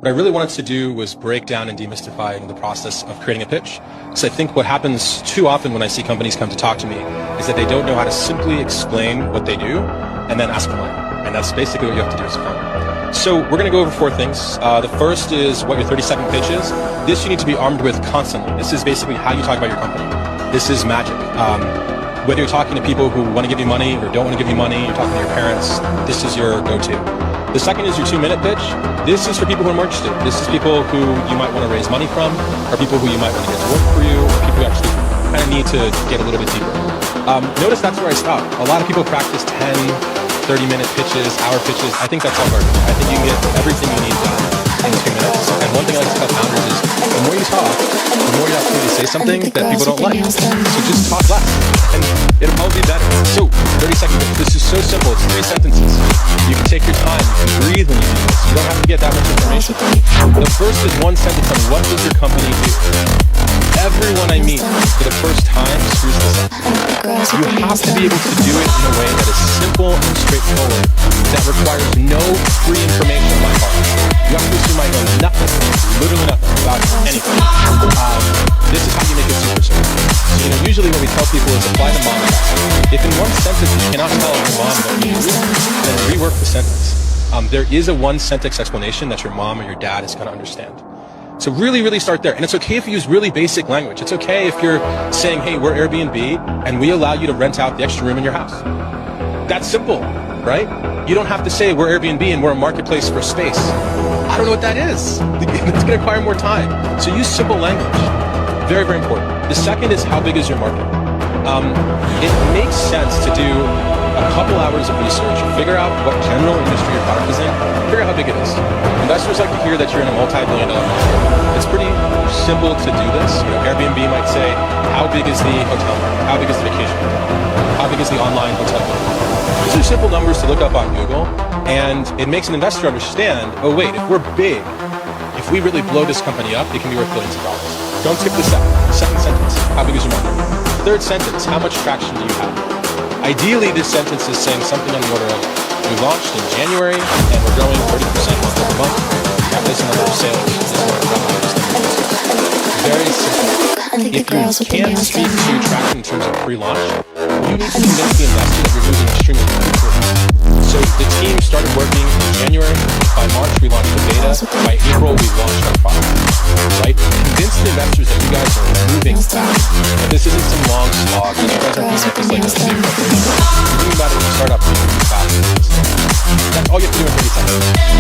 What I really wanted to do was break down and demystify the process of creating a pitch. So I think what happens too often when I see companies come to talk to me is that they don't know how to simply explain what they do and then ask why. And that's basically what you have to do as a founder. So we're going to go over 4 things. The first is what your 30-second pitch is. This you need to be armed with constantly. This is basically how you talk about your company. This is magic. Whether you're talking to people who want to give you money or don't want to give you money, you're talking to your parents, this is your go-to. The second is your 2-minute pitch. This is for people who are more interested. This is people who you might want to raise money from, or people who you might want to get to work for you, or people who actually kind of need to get a little bit deeper. Notice that's where I stop. A lot of people practice 10, 30-minute pitches, hour pitches. I think that's all garbage. I think you can get everything you need done in 2 minutes. And one thing I like to tell founders is the more you talk, the more you have to say something that people don't like. So just talk less, and it'll probably be better. So 30-second pitch. This is so simple. It's 3 sentences. You can take your time. You can breathe when you do this. You don't have to get that much information. The first is 1 sentence on what does your company do. Everyone I meet for the first time screws this up. You have to be able to do it in a way that is simple and straightforward, that requires no free information on my part. You have to assume I know nothing, literally nothing about anything. This is how you make it super simple. So, usually what we tell people is apply the mom test. If in 1 sentence you cannot tell your mom what you do, then rework the sentence. There is a 1-sentence explanation that your mom or your dad is going to understand. So really start there. And it's okay if you use really basic language. It's okay if you're saying, hey, we're Airbnb and we allow you to rent out the extra room in your house. That's simple, right? You don't have to say we're Airbnb and we're a marketplace for space. I don't know what that is. It's going to require more time. So use simple language. Very important. The second is how big is your market? It makes sense to do a couple hours of research, figure out what general industry your product is in, figure out how big it is. Investors like to hear that you're in a multi-billion-dollar market. It's pretty simple to do this. Airbnb might say, how big is the hotel market? How big is the vacation market? How big is the online hotel market? These are simple numbers to look up on Google, and it makes an investor understand, oh wait, if we're big, if we really blow this company up, it can be worth billions of dollars. Don't skip this out. Second sentence, how big is your market? Third sentence, how much traction do you have? Ideally, this sentence is saying something on the order of, we launched in January, and we're growing 30% month over month. We have this number of sales, this number of revenues. Very simple. If you can't speak to traction in terms of pre-launch, you need to convince the investor that you're moving extremely quickly. So the team started working in January. By March, we launched the beta. By April, we launched our product. Right? Convince the investors that you guys are moving fast. That this isn't some long slog. You guys aren't thinking of this like a big corporation. You're thinking about it as a startup moving fast. That's all you have to do in 30 seconds.